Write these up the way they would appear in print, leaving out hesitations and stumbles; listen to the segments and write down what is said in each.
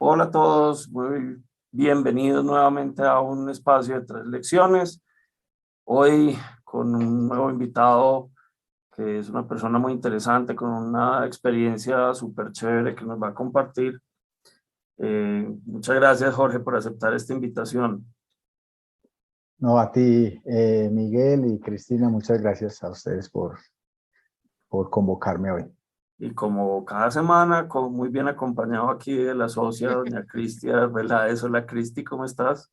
Hola a todos, muy bienvenidos nuevamente a un espacio de 3 lecciones. Hoy con un nuevo invitado que es una persona muy interesante, con una experiencia súper chévere que nos va a compartir. Muchas gracias, Jorge, por aceptar esta invitación. No, a ti, Miguel y Cristina, muchas gracias a ustedes por convocarme hoy. Y como cada semana, muy bien acompañado aquí de la socia, doña Cristia Veláez. Hola, Cristi, ¿cómo estás?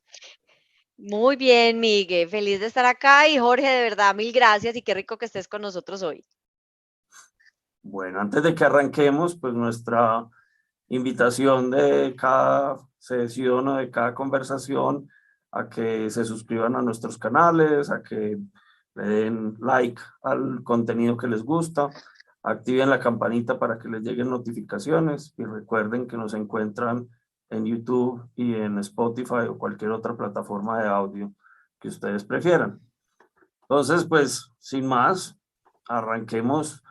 Muy bien, Miguel, feliz de estar acá y Jorge, de verdad, mil gracias y qué rico que estés con nosotros hoy. Bueno, antes de que arranquemos, pues nuestra invitación de cada sesión o de cada conversación a que se suscriban a nuestros canales, a que le den like al contenido que les gusta, activen la campanita para que les lleguen notificaciones y recuerden que nos encuentran en YouTube y en Spotify o cualquier otra plataforma de audio que ustedes prefieran. Entonces, pues, sin más, arranquemos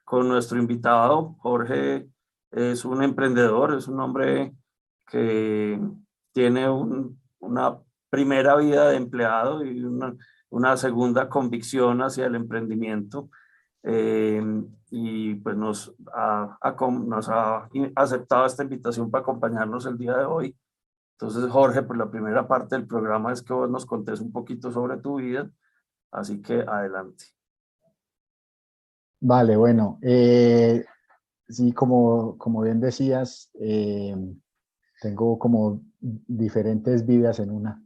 con nuestro invitado. Jorge es un emprendedor, es un hombre que tiene una primera vida de empleado y una segunda convicción hacia el emprendimiento. Y pues nos ha aceptado esta invitación para acompañarnos el día de hoy. Entonces, Jorge, pues la primera parte del programa es que vos nos contés un poquito sobre tu vida, así que adelante. Vale, bueno, sí, como bien decías, tengo como diferentes vidas en una.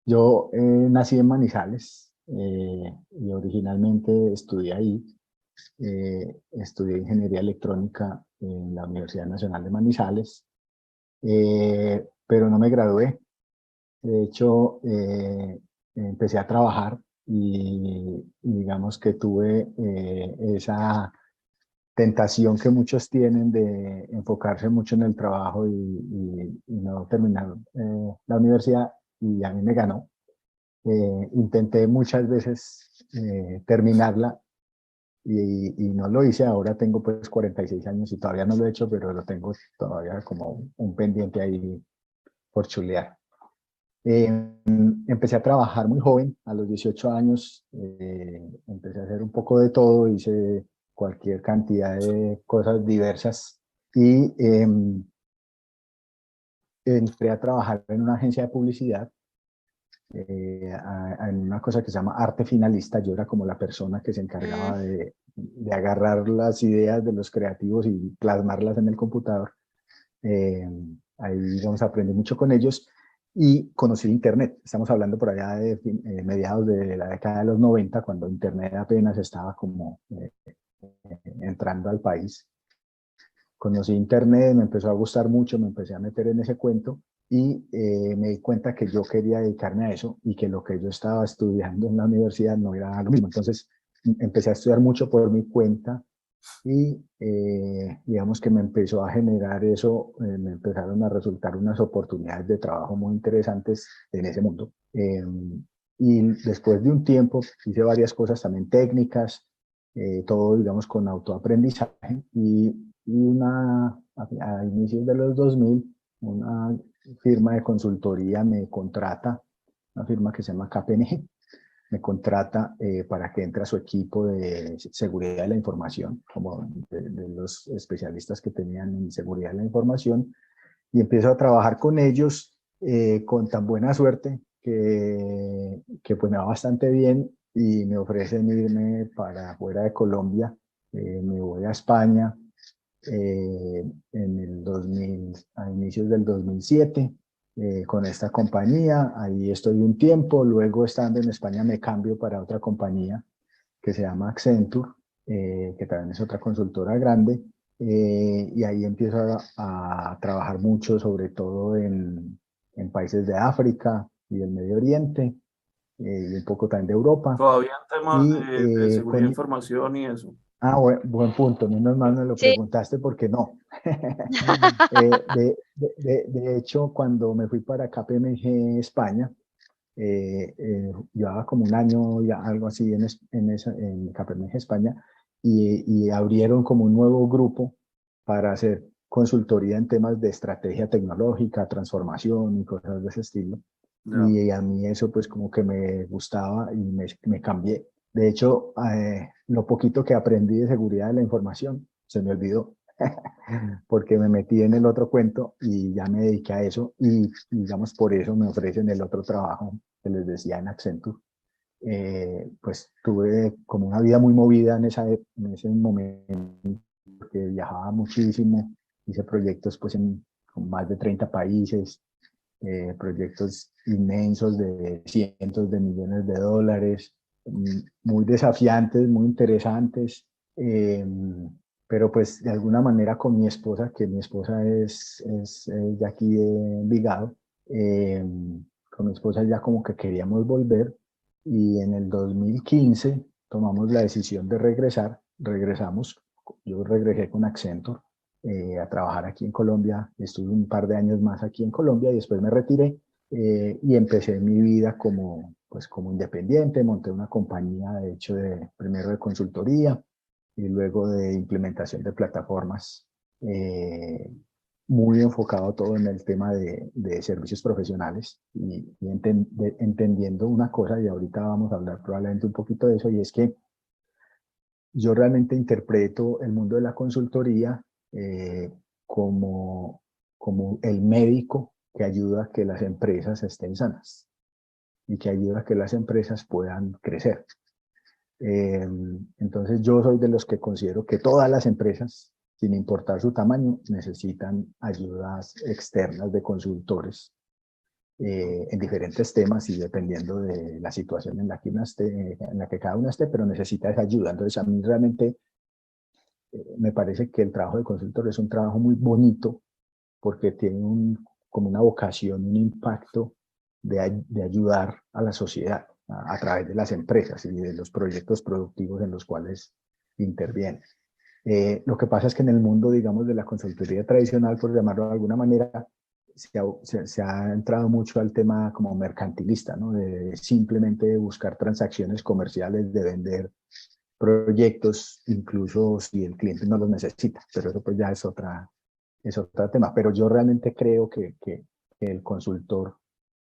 Yo nací en Manizales y originalmente estudié ahí. Estudié ingeniería electrónica en la Universidad Nacional de Manizales, pero no me gradué. De hecho, empecé a trabajar y digamos que tuve esa tentación que muchos tienen de enfocarse mucho en el trabajo y no terminar la universidad, y a mí me ganó. Intenté muchas veces terminarla y no lo hice. Ahora tengo pues 46 años y todavía no lo he hecho, pero lo tengo todavía como un pendiente ahí por chulear. Empecé a trabajar muy joven, a los 18 años. Empecé a hacer un poco de todo, hice cualquier cantidad de cosas diversas y entré a trabajar en una agencia de publicidad, en una cosa que se llama arte finalista. Yo era como la persona que se encargaba de agarrar las ideas de los creativos y plasmarlas en el computador. Ahí, digamos, aprendí mucho con ellos y conocí Internet. Estamos hablando por allá de mediados de la década de los 90, cuando Internet apenas estaba como entrando al país. Conocí Internet, me empezó a gustar mucho, me empecé a meter en ese cuento y me di cuenta que yo quería dedicarme a eso y que lo que yo estaba estudiando en la universidad no era lo mismo. Entonces empecé a estudiar mucho por mi cuenta y digamos que me empezó a generar eso, me empezaron a resultar unas oportunidades de trabajo muy interesantes en ese mundo. Y después de un tiempo hice varias cosas también técnicas, todo digamos con autoaprendizaje, a inicios de los 2000 una firma de consultoría me contrata, una firma que se llama KPMG, me contrata para que entre a su equipo de seguridad de la información, como de los especialistas que tenían en seguridad de la información, y empiezo a trabajar con ellos con tan buena suerte que pues me va bastante bien y me ofrecen irme para fuera de Colombia. Me voy a España en el 2000, a inicios del 2007, con esta compañía. Ahí estoy un tiempo, luego estando en España me cambio para otra compañía que se llama Accenture, que también es otra consultora grande, y ahí empiezo a trabajar mucho, sobre todo en países de África y del Medio Oriente, y un poco también de Europa. Todavía en temas Y de seguridad de información y eso. buen punto, menos mal me lo Sí. preguntaste porque no. De hecho, cuando me fui para KPMG España, llevaba como un año, ya, algo así, en KPMG España, y abrieron como un nuevo grupo para hacer consultoría en temas de estrategia tecnológica, transformación y cosas de ese estilo. Ya. Y a mí eso pues como que me gustaba y me cambié. De hecho, lo poquito que aprendí de seguridad de la información se me olvidó porque me metí en el otro cuento y ya me dediqué a eso y digamos por eso me ofrecen el otro trabajo que les decía en Accenture. Pues tuve como una vida muy movida en ese momento, porque viajaba muchísimo, hice proyectos pues con más de 30 países, proyectos inmensos de cientos de millones de dólares, muy desafiantes, muy interesantes, pero pues de alguna manera con mi esposa, que mi esposa es de aquí de Envigado, con mi esposa ya como que queríamos volver y en el 2015 tomamos la decisión de regresamos, yo regresé con Accenture a trabajar aquí en Colombia. Estuve un par de años más aquí en Colombia y después me retiré y empecé mi vida pues como independiente. Monté una compañía, de hecho, primero de consultoría y luego de implementación de plataformas, muy enfocado todo en el tema de servicios profesionales y entendiendo una cosa, y ahorita vamos a hablar probablemente un poquito de eso, y es que yo realmente interpreto el mundo de la consultoría como, como el médico que ayuda a que las empresas estén sanas y que ayuda a que las empresas puedan crecer. Entonces yo soy de los que considero que todas las empresas, sin importar su tamaño, necesitan ayudas externas de consultores en diferentes temas y dependiendo de la situación en la que uno esté, en la que cada uno esté, pero necesita esa ayuda. Entonces a mí realmente me parece que el trabajo de consultor es un trabajo muy bonito porque tiene como una vocación, un impacto de ayudar a la sociedad a través de las empresas y de los proyectos productivos en los cuales interviene. Lo que pasa es que en el mundo, digamos, de la consultoría tradicional, por llamarlo de alguna manera, se ha entrado mucho al tema como mercantilista, ¿no? De simplemente buscar transacciones comerciales, de vender proyectos, incluso si el cliente no los necesita, pero eso pues ya es otro tema. Pero yo realmente creo que el consultor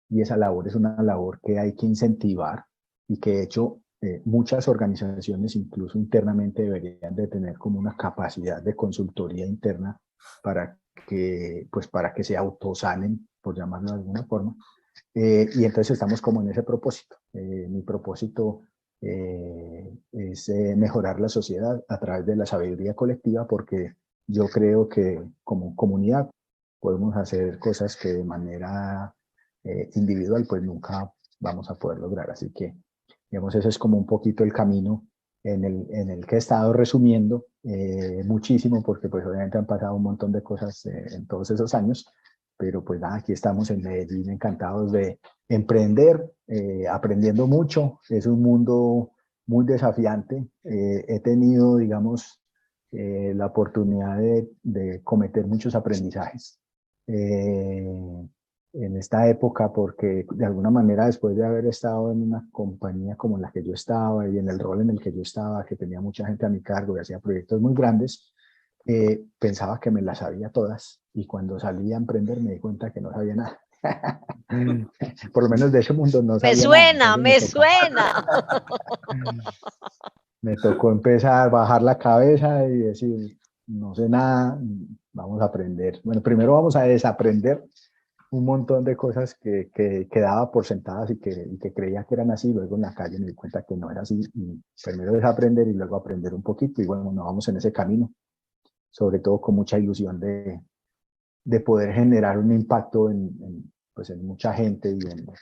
y esa labor es una labor que hay que incentivar y que de hecho muchas organizaciones incluso internamente deberían de tener como una capacidad de consultoría interna para que se autosanen, por llamarlo de alguna forma. Y entonces estamos como en ese propósito. Mi propósito es mejorar la sociedad a través de la sabiduría colectiva, porque yo creo que como comunidad podemos hacer cosas que de manera individual pues nunca vamos a poder lograr. Así que, digamos, ese es como un poquito el camino en el que he estado resumiendo muchísimo, porque pues obviamente han pasado un montón de cosas en todos esos años, pero pues nada, aquí estamos en Medellín encantados de emprender, aprendiendo mucho. Es un mundo muy desafiante. He tenido, digamos, la oportunidad de cometer muchos aprendizajes en esta época, porque de alguna manera después de haber estado en una compañía como la que yo estaba y en el rol en el que yo estaba, que tenía mucha gente a mi cargo y hacía proyectos muy grandes, pensaba que me las sabía todas y cuando salí a emprender me di cuenta que no sabía nada. Por lo menos de ese mundo no Me sabía nada. suena, Entonces me suena. me tocó empezar a bajar la cabeza y decir, no sé nada, vamos a aprender. Bueno, primero vamos a desaprender un montón de cosas que daba por sentadas y que creía que eran así. Luego en la calle me di cuenta que no era así. Y primero desaprender y luego aprender un poquito. Y bueno, nos vamos en ese camino, sobre todo con mucha ilusión de poder generar un impacto pues en mucha gente y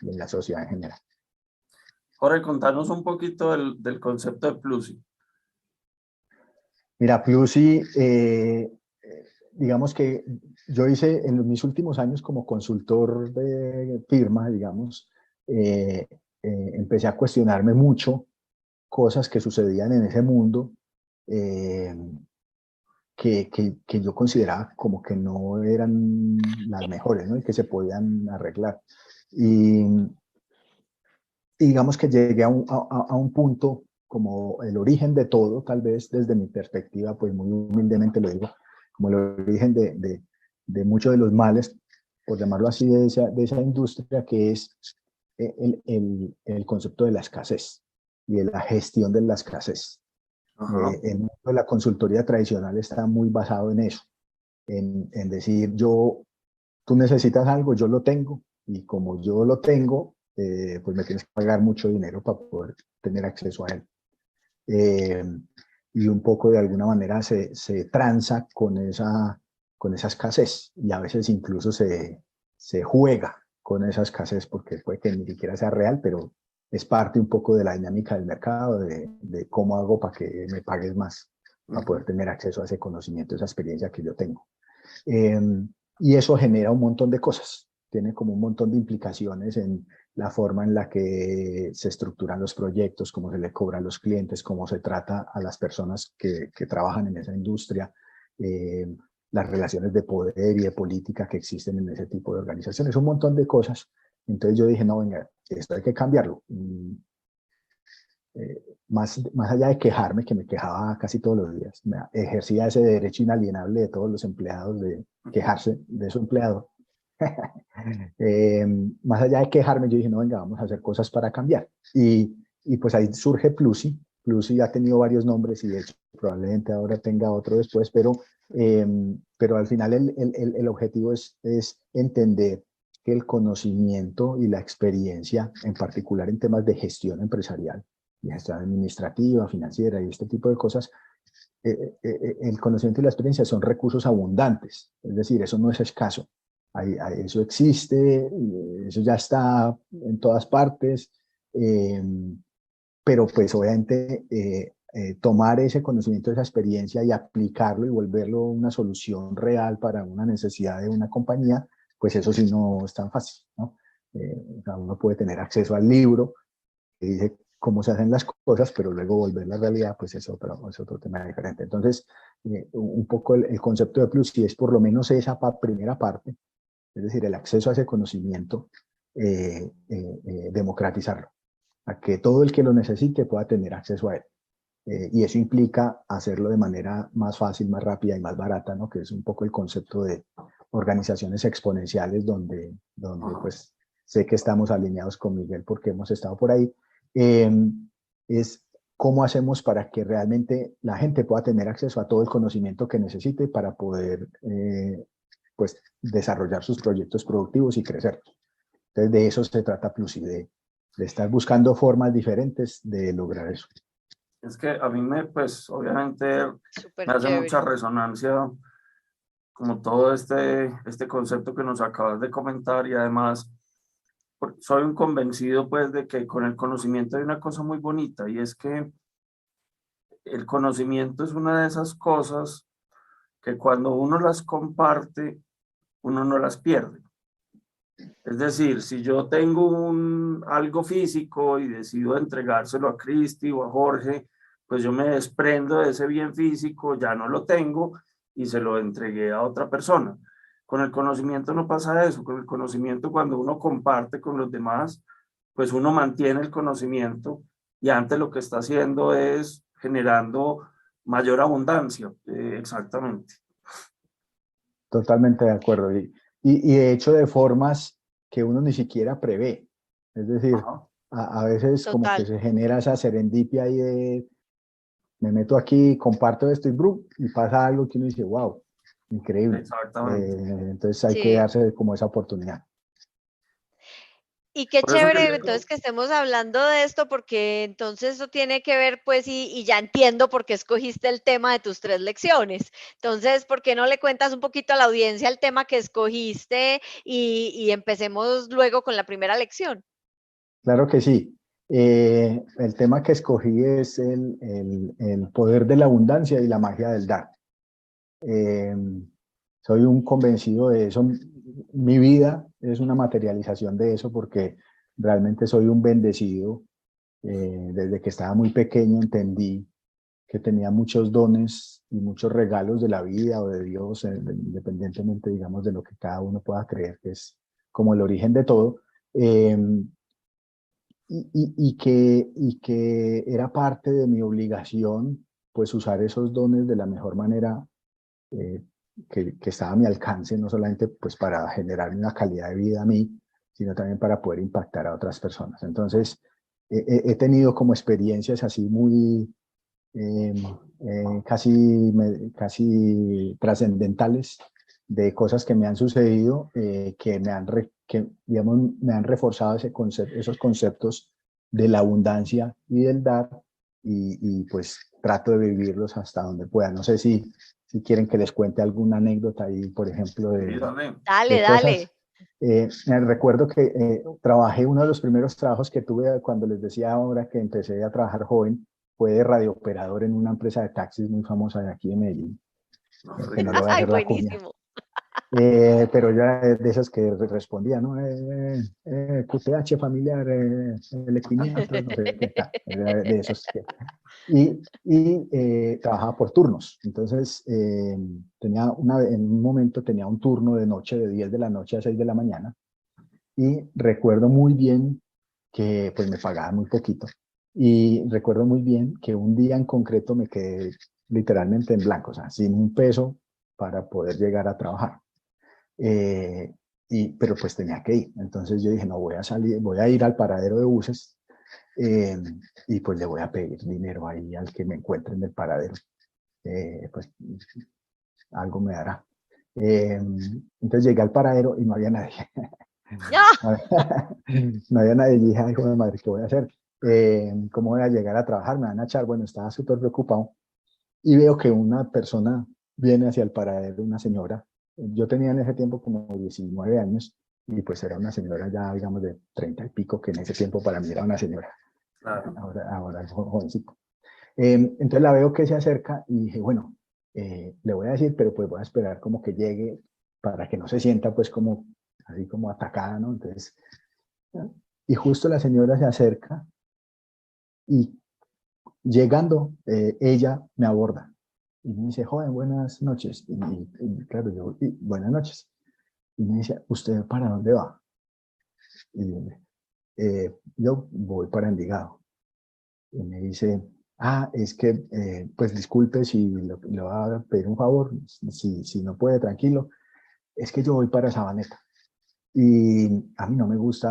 en la sociedad en general. Jorge, contanos un poquito del concepto de Plusi. Mira, Plusi, digamos que yo hice en mis últimos años como consultor de firma, digamos, empecé a cuestionarme mucho cosas que sucedían en ese mundo eh, que yo consideraba como que no eran las mejores, ¿no? Y que se podían arreglar. Y digamos que llegué a un punto como el origen de todo, tal vez desde mi perspectiva, pues muy humildemente lo digo, como el origen de muchos de los males, por llamarlo así, de esa industria, que es el concepto de la escasez y de la gestión de la escasez. Ajá. El mundo de la consultoría tradicional está muy basado en eso, en decir, tú necesitas algo, yo lo tengo, y como yo lo tengo, pues me tienes que pagar mucho dinero para poder tener acceso a él. Eh, y un poco de alguna manera se tranza con esa escasez, y a veces incluso se juega con esa escasez, porque puede que ni siquiera sea real, pero es parte un poco de la dinámica del mercado, de cómo hago para que me pagues más, para poder tener acceso a ese conocimiento, esa experiencia que yo tengo. Eh, y eso genera un montón de cosas, tiene como un montón de implicaciones en la forma en la que se estructuran los proyectos, cómo se le cobra a los clientes, cómo se trata a las personas que trabajan en esa industria, eh, las relaciones de poder y de política que existen en ese tipo de organizaciones, un montón de cosas. Entonces yo dije, no, venga, esto hay que cambiarlo. Más allá de quejarme, que me quejaba casi todos los días, ejercía ese derecho inalienable de todos los empleados de quejarse de su empleado. eh, Más allá de quejarme, yo dije, no, venga, vamos a hacer cosas para cambiar. Y pues ahí surge Plusi. Plusi ha tenido varios nombres y de hecho probablemente ahora tenga otro después, pero al final el objetivo es entender que el conocimiento y la experiencia, en particular en temas de gestión empresarial, y gestión administrativa, financiera y este tipo de cosas, el conocimiento y la experiencia son recursos abundantes, es decir, eso no es escaso. Eso existe, eso ya está en todas partes, eh, pero pues obviamente tomar ese conocimiento, esa experiencia y aplicarlo y volverlo una solución real para una necesidad de una compañía, pues eso sí no es tan fácil, ¿no? Uno puede tener acceso al libro que dice cómo se hacen las cosas, pero luego volver la realidad, pues es otro tema diferente. Entonces, un poco el concepto de Plus, si es por lo menos esa primera parte, es decir, el acceso a ese conocimiento, democratizarlo, a que todo el que lo necesite pueda tener acceso a él. Y eso implica hacerlo de manera más fácil, más rápida y más barata, ¿no? Que es un poco el concepto de organizaciones exponenciales, donde pues sé que estamos alineados con Miguel porque hemos estado por ahí. Eh, es cómo hacemos para que realmente la gente pueda tener acceso a todo el conocimiento que necesite para poder pues desarrollar sus proyectos productivos y crecer. Entonces de eso se trata Plus, y de estar buscando formas diferentes de lograr eso. Es que a mí pues obviamente Súper me hace mucha chévere. resonancia como todo este concepto que nos acabas de comentar, y además soy un convencido pues de que con el conocimiento hay una cosa muy bonita, y es que el conocimiento es una de esas cosas que cuando uno las comparte, uno no las pierde. Es decir, si yo tengo algo físico y decido entregárselo a Cristi o a Jorge, pues yo me desprendo de ese bien físico, ya no lo tengo y se lo entregué a otra persona. Con el conocimiento no pasa eso. Con el conocimiento, cuando uno comparte con los demás, pues uno mantiene el conocimiento, y antes lo que está haciendo es generando mayor abundancia. Exactamente. Totalmente de acuerdo. Y de hecho de formas que uno ni siquiera prevé. Es decir, Ajá. a veces como que Total. se genera esa serendipia ahí de me meto aquí, comparto esto y pasa algo que uno dice, wow, increíble. Exactamente. Entonces hay que Sí. darse como esa oportunidad. Y qué Por eso chévere, quería... entonces, que estemos hablando de esto, porque entonces eso tiene que ver, pues, y ya entiendo por qué escogiste el tema de tus 3 lecciones. Entonces, ¿por qué no le cuentas un poquito a la audiencia el tema que escogiste y empecemos luego con la primera lección? Claro que sí. El tema que escogí es el poder de la abundancia y la magia del dar. Eh, Soy un convencido de eso. Mi vida es una materialización de eso porque realmente soy un bendecido. Desde que estaba muy pequeño entendí que tenía muchos dones y muchos regalos de la vida o de Dios, independientemente, digamos, de lo que cada uno pueda creer que es como el origen de todo. Eh, y que era parte de mi obligación, pues usar esos dones de la mejor manera, que estaba a mi alcance, no solamente pues para generar una calidad de vida a mí, sino también para poder impactar a otras personas. Entonces, he tenido como experiencias así muy eh, casi trascendentales de cosas que me han sucedido, que digamos, me han reforzado esos conceptos de la abundancia y del dar, y pues trato de vivirlos hasta donde pueda. No sé si quieren que les cuente alguna anécdota ahí, por ejemplo, Sí, dale. Dale, de cosas. dale. Me recuerdo que trabajé, uno de los primeros trabajos que tuve cuando les decía ahora que empecé a trabajar joven, fue de radiooperador en una empresa de taxis muy famosa de aquí de Medellín, No, que no le voy a Ay, hacer la cuña. buenísimo. Pero yo era de esas que respondía, ¿no? QTH familiar, el equiniato, no sé qué tal, era de esos que... trabajaba por turnos. Entonces, en un momento tenía un turno de noche de 10 de la noche a 6 de la mañana, y recuerdo muy bien que pues me pagaban muy poquito, y recuerdo muy bien que un día en concreto me quedé literalmente en blanco, o sea, sin un peso para poder llegar a trabajar. Eh, pero pues tenía que ir. Entonces yo dije, no voy a salir, voy a ir al paradero de buses, eh, y pues le voy a pedir dinero ahí al que me encuentre en el paradero. Pues algo me dará. Entonces llegué al paradero y no había nadie. ¡Ah! No había nadie. Y dije, ay, hijo de madre, ¿qué voy a hacer? ¿Cómo voy a llegar a trabajar? Me van a echar. Bueno, estaba súper preocupado. Y veo que una persona viene hacia el paradero, una señora. Yo tenía en ese tiempo como 19 años, y pues era una señora ya, digamos, de 30 y pico, que en ese tiempo para mí era una señora. Claro. Ahora es jovencito. Entonces la veo que se acerca y dije, bueno, le voy a decir, pero pues voy a esperar como que llegue para que no se sienta pues como así como atacada, ¿no? Entonces, y justo la señora se acerca, y llegando, ella me aborda y me dice, joven, buenas noches. Claro, yo, buenas noches. Y me dice, ¿usted para dónde va? Y yo voy para Envigado. Y me dice, es que, pues disculpe si le va a pedir un favor, si no puede, tranquilo, es que yo voy para Sabaneta y a mí no me gusta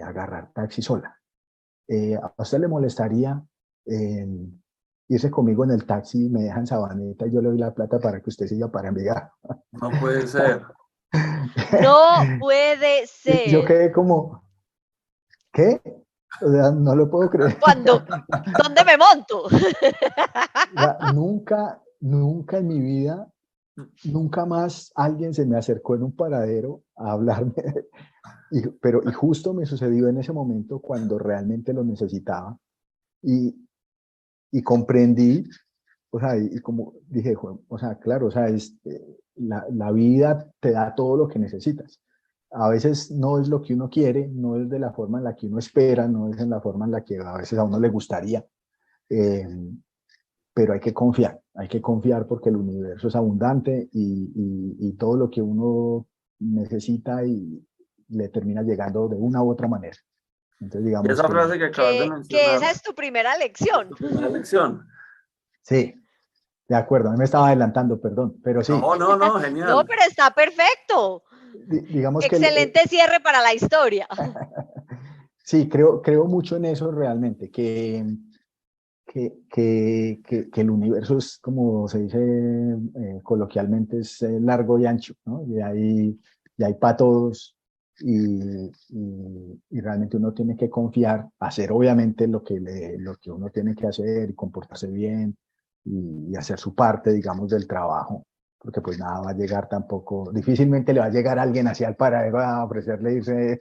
agarrar taxi sola. ¿A usted le molestaría eh, irse conmigo en el taxi, me deja en Sabaneta y yo le doy la plata para que usted siga para Envigado? No puede ser. No puede Y yo ser. quedé como, ¿qué? O sea, no lo puedo creer. ¿Cuándo? ¿Dónde me monto? O sea, nunca en mi vida, nunca más alguien se me acercó en un paradero a hablarme. Y justo me sucedió en ese momento cuando realmente lo necesitaba, y, y comprendí, o sea, y como dije, o sea, claro, o sea, la vida te da todo lo que necesitas. A veces no es lo que uno quiere, no es de la forma en la que uno espera, no es en la forma en la que a veces a uno le gustaría, eh, pero hay que confiar porque el universo es abundante, y todo lo que uno necesita y le termina llegando de una u otra manera. Entonces Y digamos esa que frase que acabas de Que esa mencionar es tu primera es lección. tu primera lección. sí, de acuerdo, a mí me estaba adelantando, perdón, pero sí, No, no, no, No, genial. pero está perfecto. digamos que Excelente cierre para la historia. sí, creo mucho en eso realmente, que el universo es, como se dice coloquialmente, es largo y ancho, ¿no? Y hay para todos, y realmente uno tiene que confiar, hacer obviamente lo que uno tiene que hacer y comportarse bien, y hacer su parte, digamos, del trabajo, porque pues nada va a llegar tampoco, difícilmente le va a llegar alguien hacia el paradero a ofrecerle irse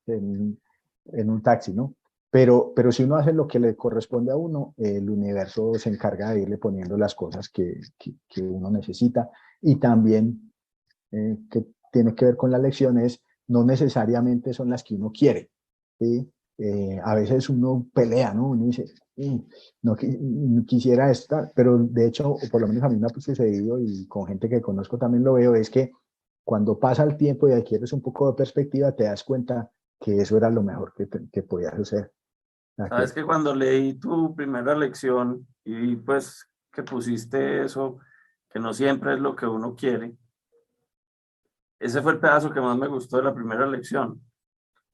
en, en un taxi, ¿no? Pero si uno hace lo que le corresponde a uno, el universo se encarga de irle poniendo las cosas que uno necesita. Y también, que tiene que ver con las lecciones, no necesariamente son las que uno quiere, ¿sí? A veces uno pelea, ¿no? Uno dice, no, no quisiera estar, pero de hecho, o por lo menos a mí me ha sucedido, y con gente que conozco también lo veo, es que cuando pasa el tiempo y adquieres un poco de perspectiva, te das cuenta que eso era lo mejor que podías hacer. Sabes que cuando leí tu primera lección y pues que pusiste eso que no siempre es lo que uno quiere. Ese fue el pedazo que más me gustó de la primera lección.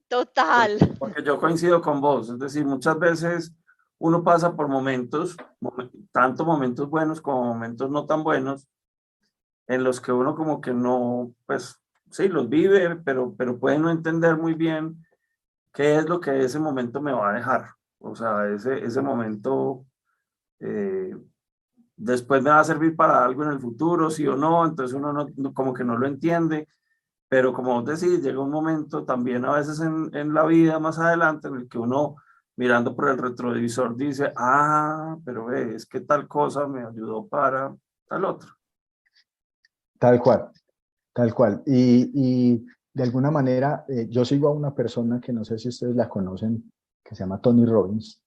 Total. Porque yo coincido con vos, es decir, muchas veces uno pasa por momentos, tanto momentos buenos como momentos no tan buenos, en los que uno como que no, pues sí, los vive, pero puede no entender muy bien qué es lo que ese momento me va a dejar. O sea, ese momento después me va a servir para algo en el futuro, sí o no, entonces uno como que no lo entiende, pero como vos decís, llega un momento también a veces en la vida más adelante en el que uno mirando por el retrovisor dice, ah, pero es que tal cosa me ayudó para tal otro. Tal cual, tal cual. Y de alguna manera, yo sigo a una persona que no sé si ustedes la conocen, que se llama Tony Robbins.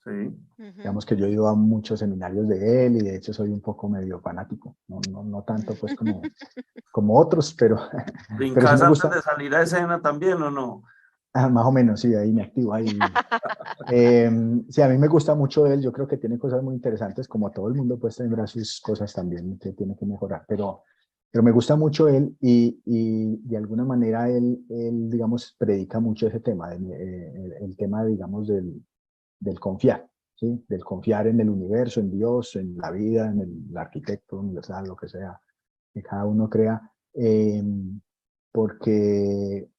Sí. Digamos que yo he ido a muchos seminarios de él y de hecho soy un poco medio fanático. No tanto pues como otros, pero sí ¿Brincás me antes gusta. de salir a escena también o no? Más o menos, sí, ahí me activo. Ahí. Sí, a mí me gusta mucho él. Yo creo que tiene cosas muy interesantes, como todo el mundo pues tendrá sus cosas también que tiene que mejorar. Pero me gusta mucho él y de alguna manera él, digamos, predica mucho ese tema, el tema, digamos, del confiar, ¿sí? Del confiar en el universo, en Dios, en la vida, en el arquitecto universal, lo que sea, que cada uno crea, porque,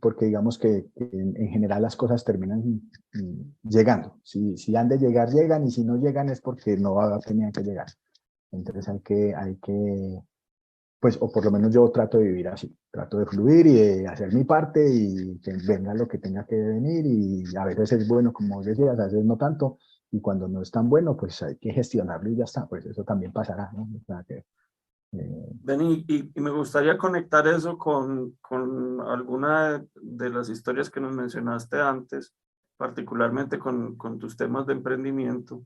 porque digamos que en general las cosas terminan llegando. Si han de llegar, llegan, y si no llegan es porque no tenían que llegar. Entonces hay que, pues, o por lo menos yo trato de vivir así, trato de fluir y de hacer mi parte y que venga lo que tenga que venir y a veces es bueno, como decías, a veces no tanto, y cuando no es tan bueno, pues hay que gestionarlo y ya está, pues eso también pasará, ¿no? O sea que, Beni, y me gustaría conectar eso con alguna de las historias que nos mencionaste antes, particularmente con tus temas de emprendimiento,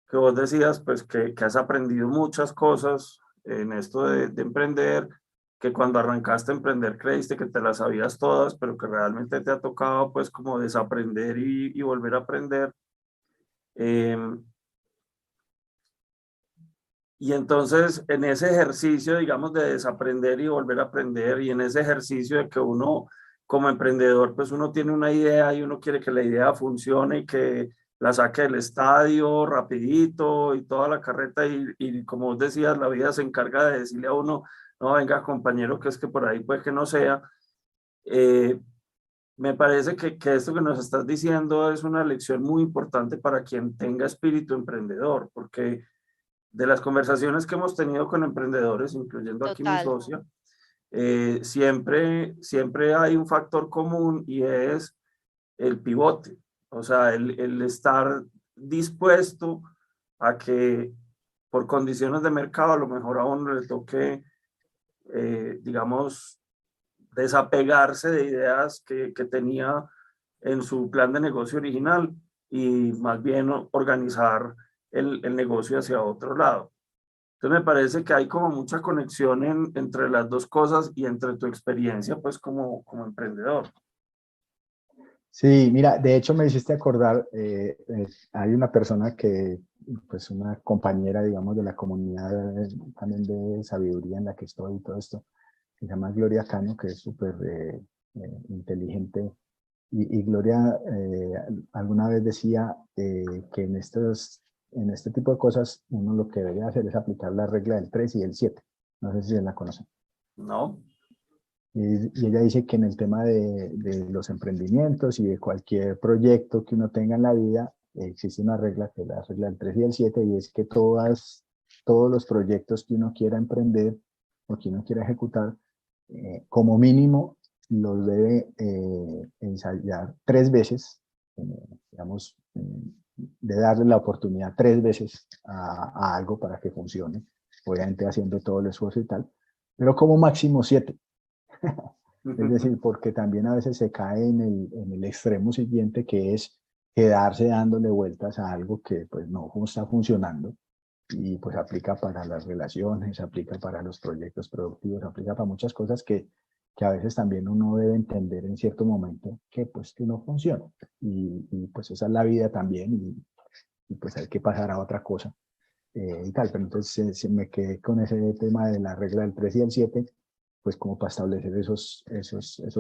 que vos decías pues que has aprendido muchas cosas en esto de emprender, que cuando arrancaste a emprender creíste que te las sabías todas, pero que realmente te ha tocado pues como desaprender y volver a aprender. Eh, y entonces en ese ejercicio, digamos, de desaprender y volver a aprender, y en ese ejercicio de que uno como emprendedor, pues uno tiene una idea y uno quiere que la idea funcione y que la saque del estadio rapidito y toda la carreta y como vos decías, la vida se encarga de decirle a uno, no, venga compañero, que es que por ahí puede que no sea. Eh, Me parece que esto que nos estás diciendo es una lección muy importante para quien tenga espíritu emprendedor, porque de las conversaciones que hemos tenido con emprendedores, incluyendo aquí mi Total. socia, siempre hay un factor común y es el pivote, o sea, el estar dispuesto a que por condiciones de mercado a lo mejor a uno le toque, digamos, desapegarse de ideas que tenía en su plan de negocio original y más bien organizar el negocio hacia otro lado. Entonces me parece que hay como mucha conexión entre las dos cosas y entre tu experiencia pues como emprendedor. sí, mira, de hecho me hiciste acordar, hay una persona que, pues una compañera, digamos, de la comunidad también de sabiduría en la que estoy y todo esto, que se llama Gloria Cano, que es súper inteligente. Y Gloria alguna vez decía que en este tipo de cosas uno lo que debería hacer es aplicar la regla del 3 y del 7. No sé si la conocen. ¿No? Y ella dice que en el tema de los emprendimientos y de cualquier proyecto que uno tenga en la vida, existe una regla que es la regla del 3 y del 7, y es que todos los proyectos que uno quiera emprender o que uno quiera ejecutar, como mínimo los debe ensayar 3 veces, digamos, de darle la oportunidad 3 veces a algo para que funcione, obviamente haciendo todo el esfuerzo y tal, pero como máximo 7. Es decir, porque también a veces se cae en el extremo siguiente, que es quedarse dándole vueltas a algo que pues no está funcionando, y pues aplica para las relaciones, aplica para los proyectos productivos, aplica para muchas cosas que a veces también uno debe entender en cierto momento que pues que no funciona, y pues esa es la vida también, y pues hay que pasar a otra cosa. y tal, pero entonces me quedé con ese tema de la regla del 3 y el 7, pues como para establecer esos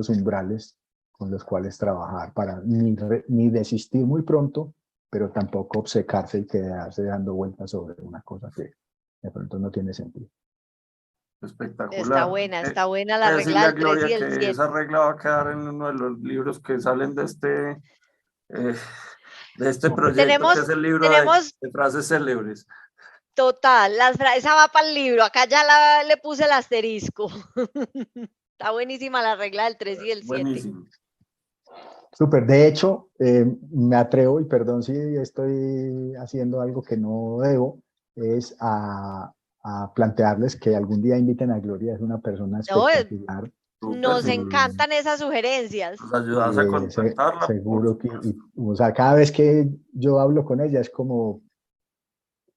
umbrales con los cuales trabajar para ni desistir muy pronto, pero tampoco obcecarse y quedarse dando vueltas sobre una cosa que de pronto no tiene sentido. Espectacular. Está buena Voy la a regla decirle a del 3 y Gloria el que 7. esa regla va a quedar en uno de los libros que salen eh, de este Súper. proyecto, que Tenemos, es el libro tenemos de frases célebres. total, esa va para el libro, acá ya le puse el asterisco. Está buenísima la regla del 3 y el 7. Buenísimo. Súper. De hecho, me atrevo, y perdón si estoy haciendo algo que no debo, es a plantearles que algún día inviten a Gloria. Es una persona No, espectacular. Súper, nos sí. encantan esas sugerencias. Nos ayudas Y a contactarla, por seguro que, supuesto. o sea, cada vez que yo hablo con ella es como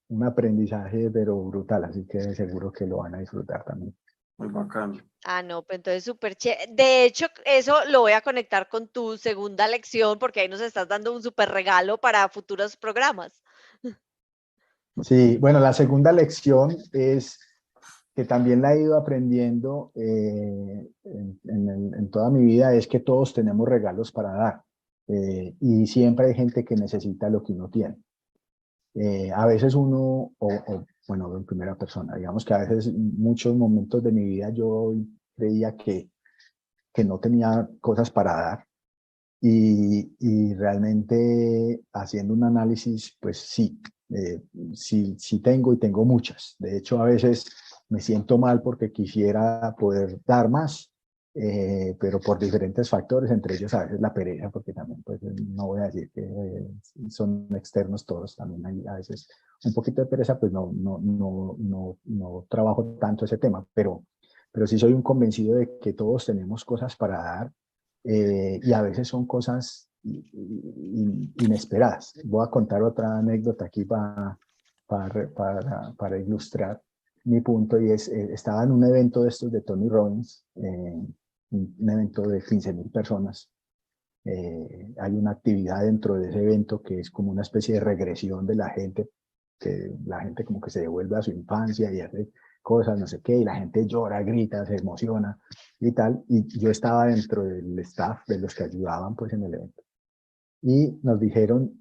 un aprendizaje, pero brutal. Así que seguro que lo van a disfrutar también. Muy bacano. Ah, no, pues entonces súper chévere. De hecho, eso lo voy a conectar con tu segunda lección, porque ahí nos estás dando un súper regalo para futuros programas. Sí, bueno, la segunda lección es que también la he ido aprendiendo en toda mi vida, es que todos tenemos regalos para dar, y siempre hay gente que necesita lo que uno tiene. A veces uno, bueno, en primera persona, digamos que a veces, muchos momentos de mi vida yo creía que no tenía cosas para dar, y realmente haciendo un análisis, pues sí, sí tengo, y tengo muchas. De hecho, a veces me siento mal porque quisiera poder dar más, pero por diferentes factores, entre ellos a veces la pereza, porque también, pues no voy a decir que son externos todos, también hay a veces un poquito de pereza, pues no trabajo tanto ese tema, pero sí soy un convencido de que todos tenemos cosas para dar, y a veces son cosas inesperadas. Voy a contar otra anécdota aquí para ilustrar mi punto, y es, estaba en un evento de estos de Tony Robbins, un evento de 15.000 personas. Hay una actividad dentro de ese evento que es como una especie de regresión de la gente, que la gente como que se devuelve a su infancia y hace cosas, no sé qué, y la gente llora, grita, se emociona y tal, y yo estaba dentro del staff, de los que ayudaban pues en el evento. Y nos dijeron,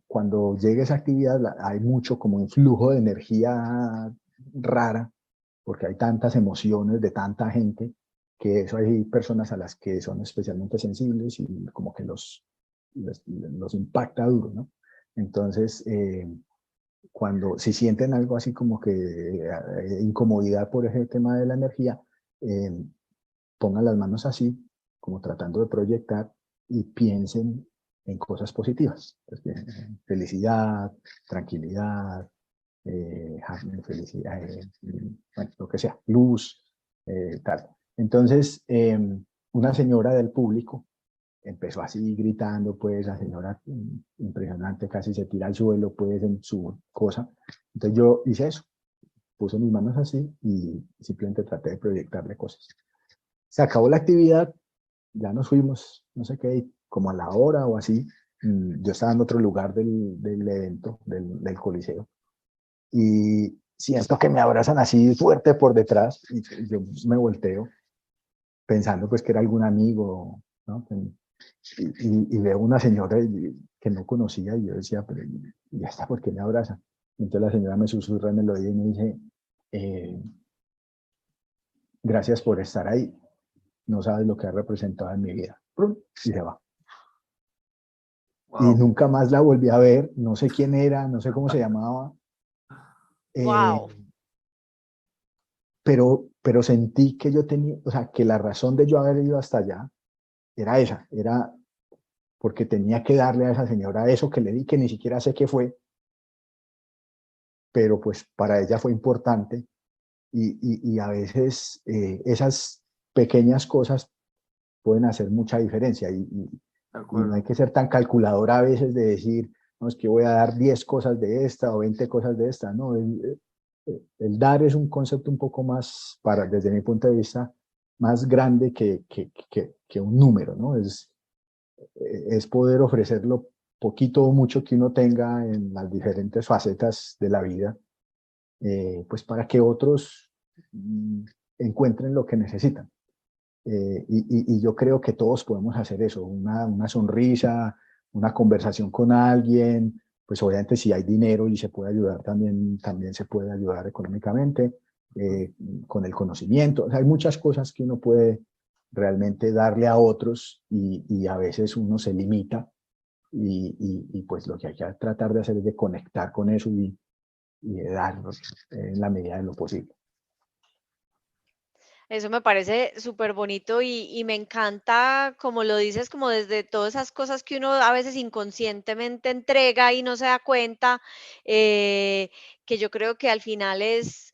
cuando llegue esa actividad, hay mucho como un flujo de energía rara, porque hay tantas emociones de tanta gente, que eso hay personas a las que son especialmente sensibles y como que los impacta duro, ¿no? Entonces, cuando si sienten algo así como que incomodidad por ese tema de la energía, eh, pongan las manos así, como tratando de proyectar, y piensen en cosas positivas. Pues, felicidad, tranquilidad, felicidad, bueno, lo que sea, luz, tal. Entonces, una señora del público empezó así gritando, pues la señora, impresionante, casi se tira al suelo, pues en su cosa. Entonces yo hice eso, puse mis manos así y simplemente traté de proyectarle cosas. Se acabó la actividad, ya nos fuimos, no sé qué, como a la hora o así. Yo estaba en otro lugar del evento, del coliseo, y siento que me abrazan así fuerte por detrás, y yo me volteo pensando pues que era algún amigo, ¿no? Y veo una señora que no conocía, y yo decía, pero ¿y esta por qué me abraza? Entonces la señora me susurra en el oído y me dice, eh, gracias por estar ahí, no sabes lo que ha representado en mi vida. Y se va. Y Wow. nunca más la volví a ver, no sé quién era, no sé cómo se llamaba, eh, Wow. pero sentí que yo tenía, o sea, que la razón de yo haber ido hasta allá era esa, era porque tenía que darle a esa señora eso que le di, que ni siquiera sé qué fue, pero pues para ella fue importante, y a veces esas pequeñas cosas pueden hacer mucha diferencia, De y no hay acuerdo. que ser tan calculador a veces de decir, no, es que voy a dar 10 cosas de esta o 20 cosas de esta, no, el dar es un concepto un poco más, desde mi punto de vista, más grande que un número, ¿no? Es poder ofrecer lo poquito o mucho que uno tenga en las diferentes facetas de la vida, pues para que otros encuentren lo que necesitan. Y yo creo que todos podemos hacer eso, una sonrisa, una conversación con alguien, pues obviamente si hay dinero y se puede ayudar también se puede ayudar económicamente, con el conocimiento. O sea, hay muchas cosas que uno puede realmente darle a otros y a veces uno se limita y pues lo que hay que tratar de hacer es de conectar con eso y de dar en la medida de lo posible. Eso me parece súper bonito y me encanta, como lo dices, como desde todas esas cosas que uno a veces inconscientemente entrega y no se da cuenta, que yo creo que al final es,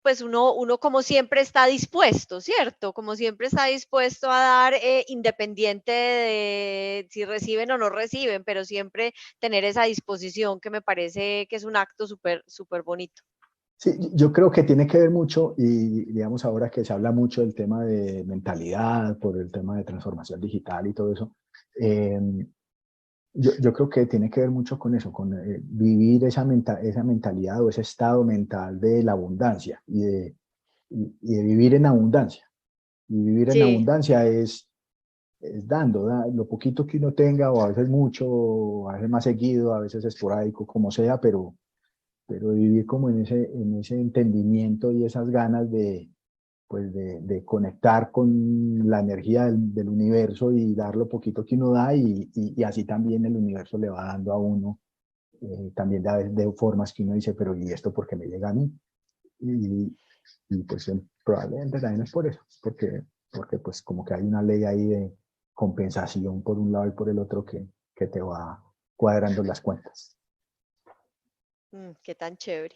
pues uno como siempre está dispuesto, ¿cierto? Como siempre está dispuesto a dar, independiente de si reciben o no reciben, pero siempre tener esa disposición que me parece que es un acto súper, súper bonito. Sí, yo creo que tiene que ver mucho, y digamos ahora que se habla mucho del tema de mentalidad, por el tema de transformación digital y todo eso, eh, yo creo que tiene que ver mucho con eso, con vivir esa mentalidad o ese estado mental de la abundancia y de vivir en abundancia. Y vivir en Sí. abundancia es dando, lo poquito que uno tenga, o a veces mucho, o a veces más seguido, a veces esporádico, como sea, pero vivir como en ese entendimiento y esas ganas pues de conectar con la energía del universo y dar lo poquito que uno da y así también el universo le va dando a uno, también de formas que uno dice, pero ¿y esto por qué me llega a mí? Y, y pues probablemente también es por eso, porque pues como que hay una ley ahí de compensación por un lado y por el otro que te va cuadrando las cuentas. Qué tan chévere.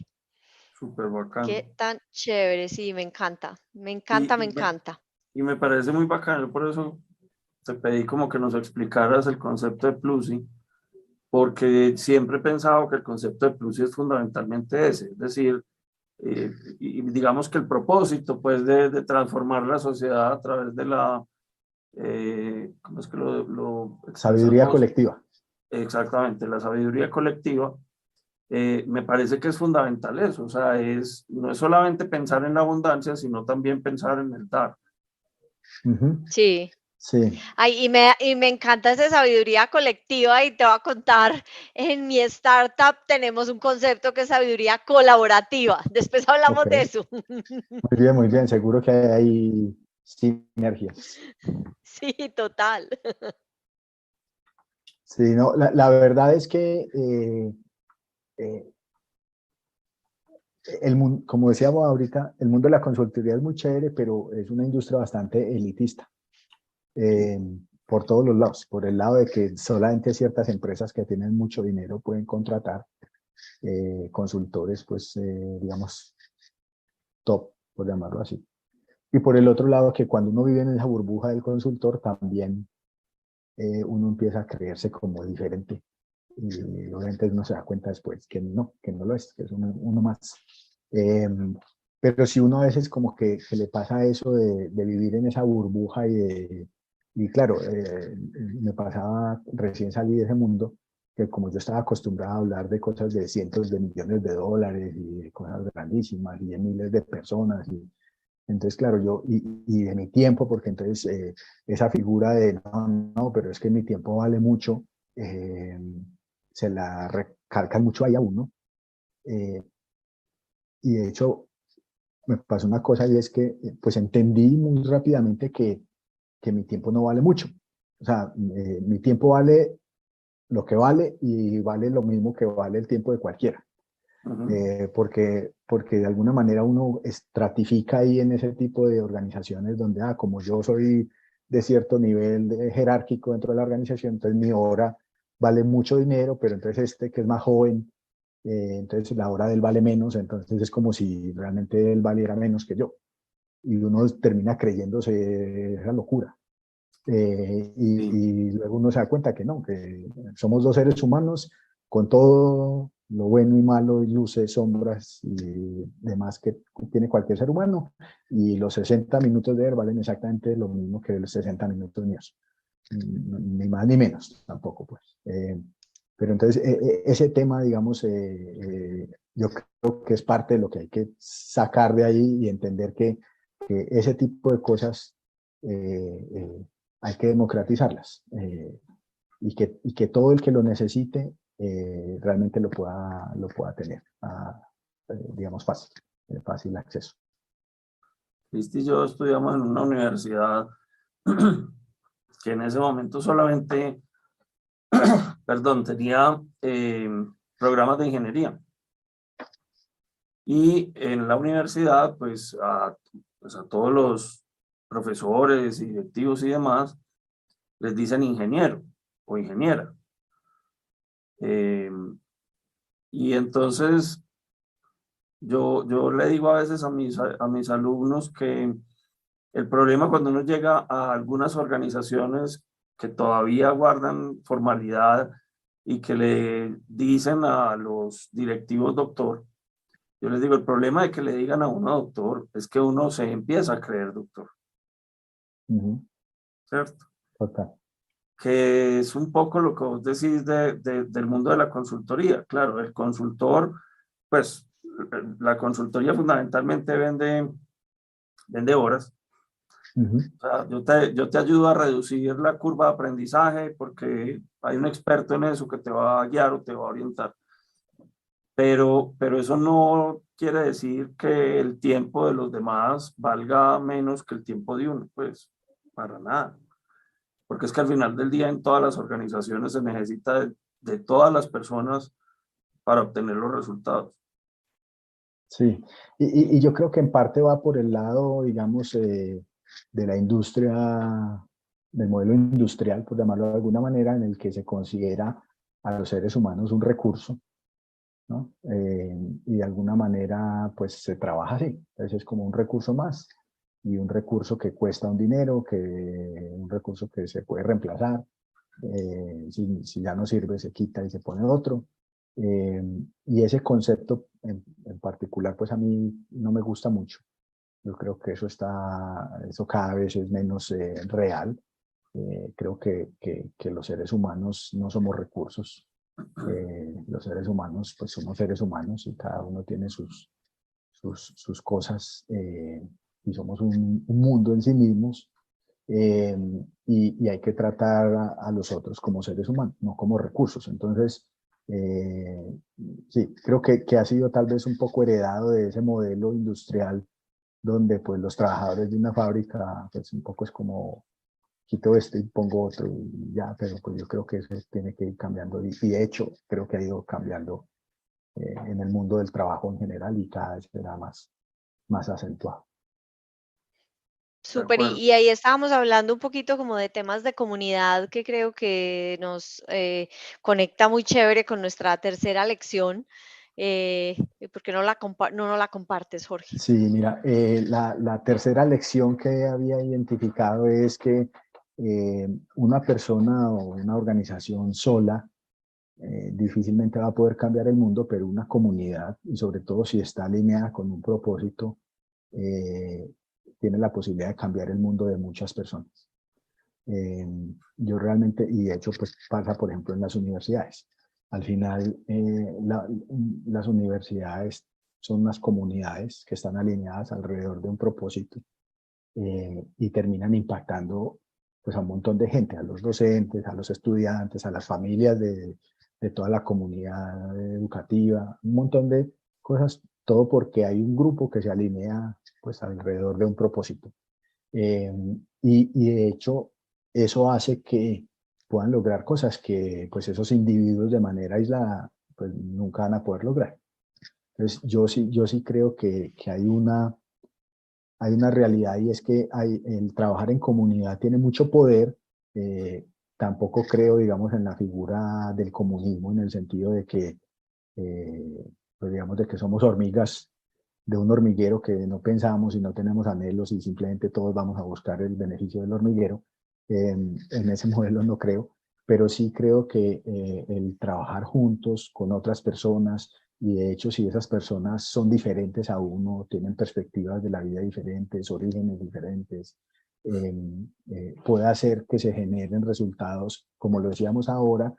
Súper bacano. Qué tan chévere, sí, me encanta, me encanta, Y, me y me, encanta. y me parece muy bacano, por eso te pedí como que nos explicaras el concepto de Plusi, porque siempre he pensado que el concepto de Plusi es fundamentalmente ese, es decir, y digamos que el propósito pues de transformar la sociedad a través de la, ¿cómo es que lo Sabiduría expresamos? colectiva. Exactamente, la sabiduría colectiva. Me parece que es fundamental eso, o sea, no es solamente pensar en la abundancia, sino también pensar en el dar. Ujú. Sí. Sí, Ay, y me encanta esa sabiduría colectiva y te voy a contar, en mi startup tenemos un concepto que es sabiduría colaborativa. Después ok. hablamos de eso. Muy bien, seguro que hay sinergias. Sí, total. Sí, no, la verdad es que eh, como decíamos ahorita, el mundo de la consultoría es muy chévere, pero es una industria bastante elitista, Sí. eh, por todos los lados. Por el lado de que solamente ciertas empresas que tienen mucho dinero pueden contratar consultores, pues, digamos, top, por llamarlo así. Y por el otro lado, que cuando uno vive en esa burbuja del consultor, también uno empieza a creerse como diferente. Y obviamente uno se da cuenta después que no lo es, que es uno más. Eh, pero si uno a veces como que le pasa eso de vivir en esa burbuja y claro, me pasaba, recién salí de ese mundo, que como yo estaba acostumbrado a hablar de cosas de cientos de millones de dólares y de cosas grandísimas y de miles de personas entonces, claro, y de mi tiempo, porque entonces esa figura de no, pero es que mi tiempo vale mucho, eh, se la recalcan mucho ahí a uno. Eh, y de hecho, me pasó una cosa y es que pues entendí muy rápidamente que mi tiempo no vale mucho. O sea, mi tiempo vale lo que vale y vale lo mismo que vale el tiempo de cualquiera. Ujú. Porque de alguna manera uno estratifica ahí en ese tipo de organizaciones donde, como yo soy de cierto nivel jerárquico dentro de la organización, entonces mi hora vale mucho dinero, pero entonces este que es más joven, entonces la hora de él vale menos, entonces es como si realmente él valiera menos que yo. Y uno termina creyéndose esa locura. Sí. Y luego uno se da cuenta que no, que somos dos seres humanos con todo lo bueno y malo, y luces, sombras y demás que tiene cualquier ser humano, y los 60 minutos de él valen exactamente lo mismo que los 60 minutos míos, ni más ni menos tampoco, pues. Pero entonces ese tema, digamos, yo creo que es parte de lo que hay que sacar de ahí y entender que ese tipo de cosas hay que democratizarlas y que todo el que lo necesite realmente lo pueda tener, digamos, fácil acceso. Cristi y yo estudiamos en una universidad que en ese momento solamente, perdón, tenía programas de ingeniería. Y en la universidad, pues a todos los profesores y directivos y demás, les dicen ingeniero o ingeniera. Y entonces yo le digo a veces a mis alumnos que el problema cuando uno llega a algunas organizaciones que todavía guardan formalidad y que le dicen a los directivos doctor, yo les digo, el problema de que le digan a uno doctor es que uno se empieza a creer doctor, ¿cierto? Total. Que es un poco lo que vos decís del mundo de la consultoría. Claro, el consultor, pues la consultoría fundamentalmente vende horas. O sea, yo te ayudo a reducir la curva de aprendizaje porque hay un experto en eso que te va a guiar o te va a orientar. Pero eso no quiere decir que el tiempo de los demás valga menos que el tiempo de uno, pues para nada. Porque es que al final del día en todas las organizaciones se necesita de todas las personas para obtener los resultados. Sí, y yo creo que en parte va por el lado, digamos, de la industria, del modelo industrial, por llamarlo de alguna manera, en el que se considera a los seres humanos un recurso, ¿no? Y de alguna manera, pues se trabaja así. Entonces es como un recurso más y un recurso que cuesta un dinero, un recurso que se puede reemplazar. Si ya no sirve, se quita y se pone otro. Y ese concepto en particular, pues a mí no me gusta mucho. Yo creo que eso cada vez es menos real. Creo que los seres humanos no somos recursos. Los seres humanos, pues somos seres humanos y cada uno tiene sus cosas y somos un mundo en sí mismos. Y hay que tratar a los otros como seres humanos, no como recursos. Entonces, sí, creo que ha sido tal vez un poco heredado de ese modelo industrial donde pues los trabajadores de una fábrica, pues un poco es como quito este y pongo otro y ya, pero pues yo creo que eso tiene que ir cambiando y de hecho creo que ha ido cambiando en el mundo del trabajo en general y cada vez será más acentuado. Súper, y ahí estábamos hablando un poquito como de temas de comunidad que creo que nos conecta muy chévere con nuestra tercera lección. ¿Por qué no no la compartes, Jorge? Sí, mira, la tercera lección que había identificado es que una persona o una organización sola difícilmente va a poder cambiar el mundo, pero una comunidad, y sobre todo si está alineada con un propósito, tiene la posibilidad de cambiar el mundo de muchas personas. Yo realmente, y de hecho pues pasa por ejemplo en las universidades. Al final las universidades son unas comunidades que están alineadas alrededor de un propósito y terminan impactando pues a un montón de gente, a los docentes, a los estudiantes, a las familias de toda la comunidad educativa, un montón de cosas, todo porque hay un grupo que se alinea pues alrededor de un propósito. Y de hecho eso hace que puedan lograr cosas que pues esos individuos de manera aislada pues nunca van a poder lograr. Entonces yo sí creo que hay una realidad y es que el trabajar en comunidad tiene mucho poder. Tampoco creo, digamos, en la figura del comunismo en el sentido de que, pues digamos, de que somos hormigas de un hormiguero que no pensamos y no tenemos anhelos y simplemente todos vamos a buscar el beneficio del hormiguero. En ese modelo no creo, pero sí creo que el trabajar juntos con otras personas, y de hecho si esas personas son diferentes a uno, tienen perspectivas de la vida diferentes, orígenes diferentes, puede hacer que se generen resultados, como lo decíamos ahora,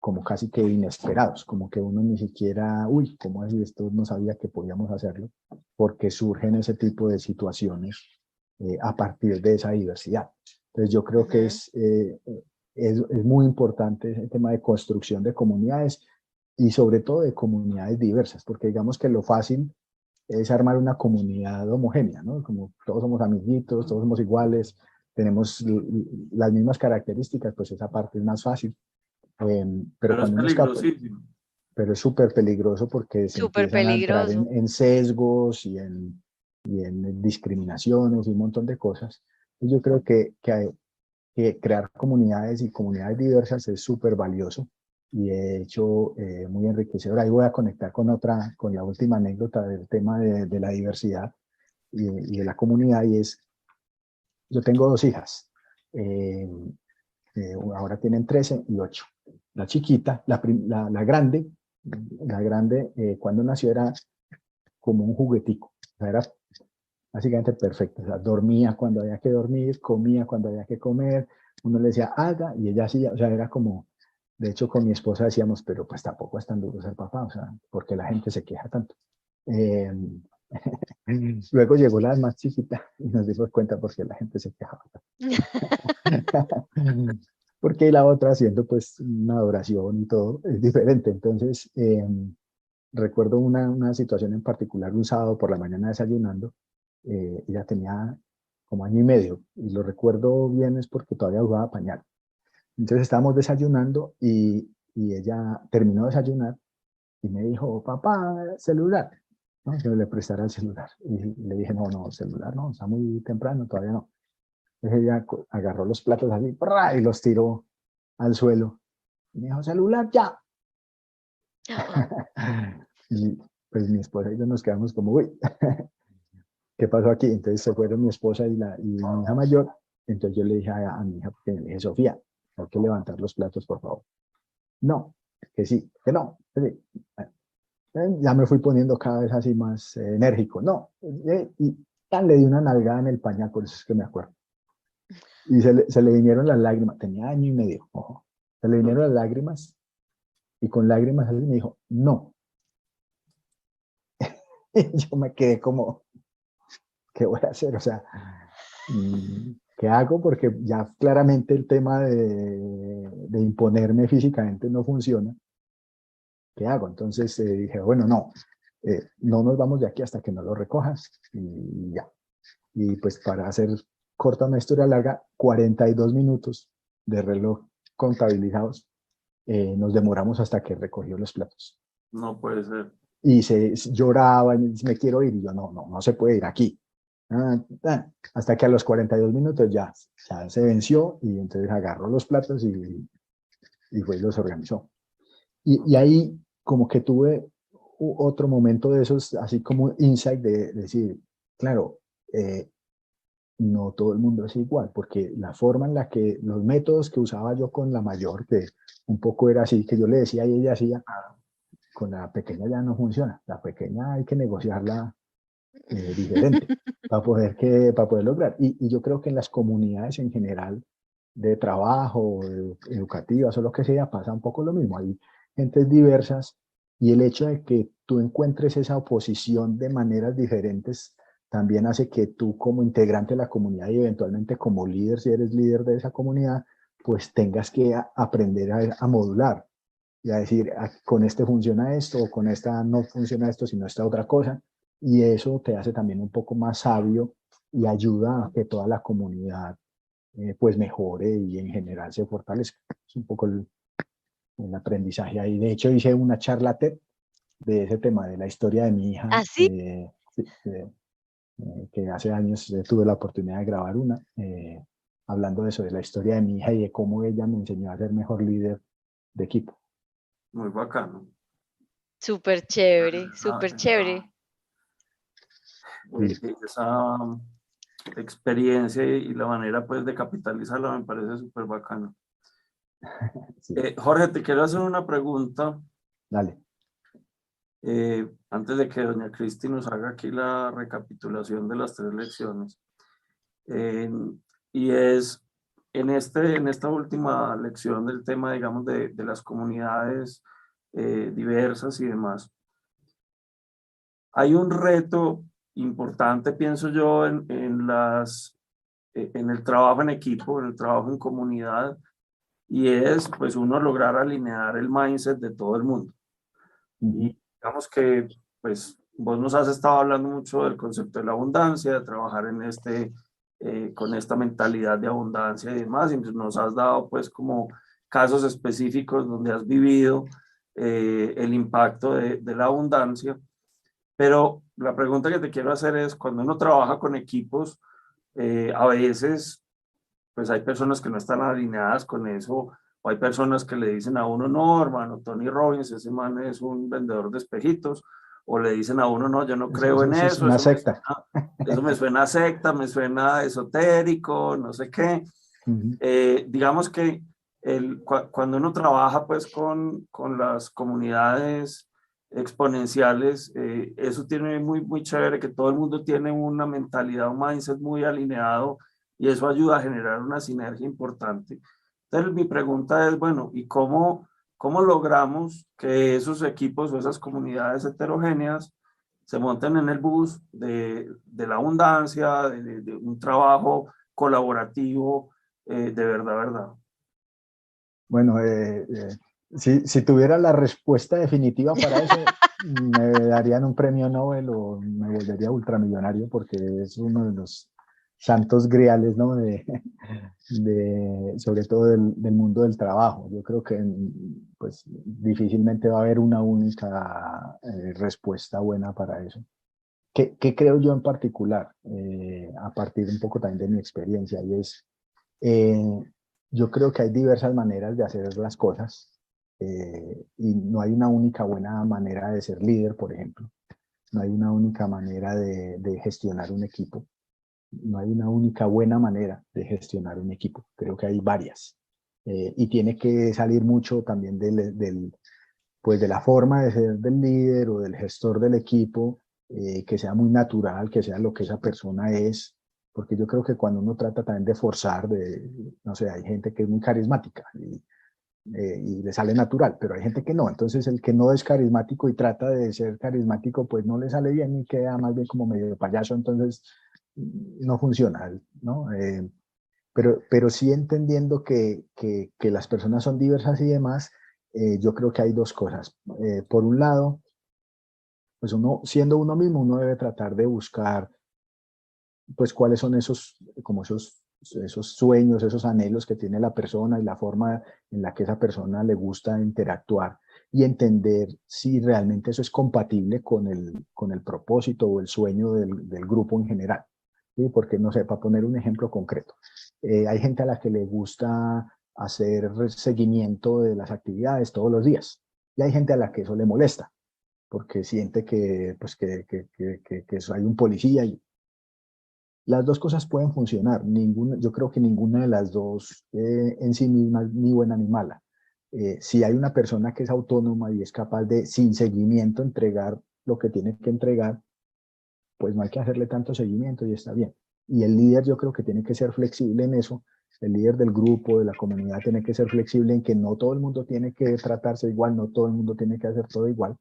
como casi que inesperados, como que uno ni siquiera, uy, ¿cómo así? Esto no sabía que podíamos hacerlo, porque surgen ese tipo de situaciones a partir de esa diversidad. Entonces yo creo que es muy importante ese tema de construcción de comunidades y sobre todo de comunidades diversas, porque digamos que lo fácil es armar una comunidad homogénea, ¿no? Como todos somos amiguitos, todos somos iguales, tenemos las mismas características, pues esa parte es más fácil. Pero Pero es cuando uno está, peligrosísimo. pero es súper peligroso porque se Súper empiezan a entrar peligroso. en sesgos y en discriminaciones y un montón de cosas. Y yo creo que crear comunidades y comunidades diversas es súper valioso y de hecho muy enriquecedor. Ahí voy a conectar con la última anécdota del tema de la diversidad y de la comunidad y es, yo tengo dos hijas, ahora tienen 13 y 8. La chiquita, la grande cuando nació era como un juguetico, o sea, era básicamente perfecta, o sea, dormía cuando había que dormir, comía cuando había que comer, uno le decía haga y ella hacía, o sea, era como, de hecho con mi esposa decíamos, pero pues tampoco es tan duro ser papá, o sea, porque la gente se queja tanto. Eh, Luego llegó la más chiquita y nos dimos cuenta porque la gente se quejaba. Porque la otra haciendo pues una adoración y todo es diferente. Entonces, recuerdo una situación en particular, un sábado por la mañana desayunando, ella tenía como año y medio, y lo recuerdo bien es porque todavía usaba pañal. Entonces estábamos desayunando y ella terminó de desayunar y me dijo, papá, celular, ¿no? Que le prestara el celular. Y le dije, no, no, celular no, está muy temprano, todavía no. Entonces ella agarró los platos así ¡prá! Y los tiró al suelo. Y me dijo, celular ya. Y pues mi esposa y yo nos quedamos como, uy, ¿qué pasó aquí? Entonces se fueron mi esposa y mi hija mayor. Entonces yo le dije a mi hija, porque le dije, Sofía, hay que levantar los platos, por favor. No, que sí, que no. Que sí. Ya me fui poniendo cada vez así más enérgico. No, y tan le di una nalgada en el pañal, por eso es que me acuerdo. Y se le vinieron las lágrimas. Tenía año y medio, ojo. Se le vinieron las lágrimas y con lágrimas así me dijo, no. Y yo me quedé como, ¿qué voy a hacer? O sea, ¿qué hago? Porque ya claramente el tema de imponerme físicamente no funciona. ¿Qué hago? Entonces dije, bueno, no, no nos vamos de aquí hasta que no lo recojas y ya. Y pues para hacer corta una historia larga, 42 minutos de reloj contabilizados, nos demoramos hasta que recogió los platos. No puede ser. Y se lloraba, y me dice, me quiero ir, y yo, no, no, no se puede ir aquí. Hasta que a los 42 minutos ya se venció y entonces agarró los platos y fue y los organizó. Y ahí como que tuve otro momento de esos, así como insight de decir, claro, no todo el mundo es igual, porque la forma en la que los métodos que usaba yo con la mayor, que un poco era así, que yo le decía y ella hacía, con la pequeña ya no funciona. La pequeña hay que negociarla diferente para poder lograr. Y yo creo que en las comunidades en general de trabajo, educativas o lo que sea, pasa un poco lo mismo. Hay gentes diversas y el hecho de que tú encuentres esa oposición de maneras diferentes también hace que tú como integrante de la comunidad y eventualmente como líder, si eres líder de esa comunidad, pues tengas que aprender a modular y a decir, con este funciona esto o con esta no funciona esto, sino esta otra cosa. Y eso te hace también un poco más sabio y ayuda a que toda la comunidad pues mejore y en general se fortalezca. Es un poco el aprendizaje ahí. De hecho, hice una charla TED de ese tema, de la historia de mi hija, Así, que hace años tuve la oportunidad de grabar una, hablando de eso, de la historia de mi hija y de cómo ella me enseñó a ser mejor líder de equipo. Muy bacano. súper chévere, Ah, súper chévere. esa experiencia y la manera pues de capitalizarla me parece súper bacano. Sí, Jorge, te quiero hacer una pregunta dale. antes de que doña Cristi nos haga aquí la recapitulación de las 3 lecciones. Y es, en esta última lección del tema, digamos, de las comunidades diversas y demás, hay un reto importante, pienso yo, en el trabajo en equipo, en el trabajo en comunidad, y es pues uno lograr alinear el mindset de todo el mundo. Y digamos que pues vos nos has estado hablando mucho del concepto de la abundancia, de trabajar en con esta mentalidad de abundancia y demás, y nos has dado pues como casos específicos donde has vivido el impacto de la abundancia. Pero la pregunta que te quiero hacer es, cuando uno trabaja con equipos, a veces pues hay personas que no están alineadas con eso, o hay personas que le dicen a uno, no, hermano, Tony Robbins, ese man es un vendedor de espejitos, o le dicen a uno, no, yo no creo en Eso es eso, una secta. eso me suena a secta, me suena esotérico, no sé qué. Digamos que cuando uno trabaja pues con las comunidades exponenciales, eso tiene muy chévere, que todo el mundo tiene una mentalidad, un mindset muy alineado, y eso ayuda a generar una sinergia importante. Entonces mi pregunta es, bueno, ¿y cómo logramos que esos equipos o esas comunidades heterogéneas se monten en el bus de la abundancia, de un trabajo colaborativo, de verdad, verdad? Bueno, si tuviera la respuesta definitiva para eso, me darían un premio Nobel o me volvería ultramillonario porque es uno de los santos griales, ¿no? Sobre todo del mundo del trabajo. Yo creo que pues, difícilmente va a haber una única respuesta buena para eso. ¿Qué creo yo en particular? A partir un poco también de mi experiencia, y es, eh, yo creo que hay diversas maneras de hacer las cosas, y no hay una única buena manera de ser líder, por ejemplo. No hay una única manera de gestionar un equipo. No hay una única buena manera de gestionar un equipo. Creo que hay varias. Y tiene que salir mucho también pues de la forma de ser del líder o del gestor del equipo, que sea muy natural, que sea lo que esa persona es, porque yo creo que cuando uno trata también de forzar, no sé, hay gente que es muy carismática y le sale natural, pero hay gente que no, entonces el que no es carismático y trata de ser carismático, pues no le sale bien y queda más bien como medio payaso, entonces no funciona, ¿no? Pero sí entendiendo que las personas son diversas y demás, yo creo que hay dos cosas. Por un lado, pues uno, siendo uno mismo, uno debe tratar de buscar, pues, cuáles son esos sueños, esos anhelos que tiene la persona y la forma en la que esa persona le gusta interactuar y entender si realmente eso es compatible con el propósito o el sueño del grupo en general. ¿Sí? Porque, no sé, para poner un ejemplo concreto, hay gente a la que le gusta hacer seguimiento de las actividades todos los días y hay gente a la que eso le molesta porque siente que, pues, que eso hay un policía y las dos cosas pueden funcionar. Yo creo que ninguna de las dos en sí misma es ni buena ni mala. Si hay una persona que es autónoma y es capaz de, sin seguimiento, entregar lo que tiene que entregar, pues no hay que hacerle tanto seguimiento y está bien. Y el líder yo creo que tiene que ser flexible en eso. El líder del grupo, de la comunidad, tiene que ser flexible en que no todo el mundo tiene que tratarse igual, no todo el mundo tiene que hacer todo igual,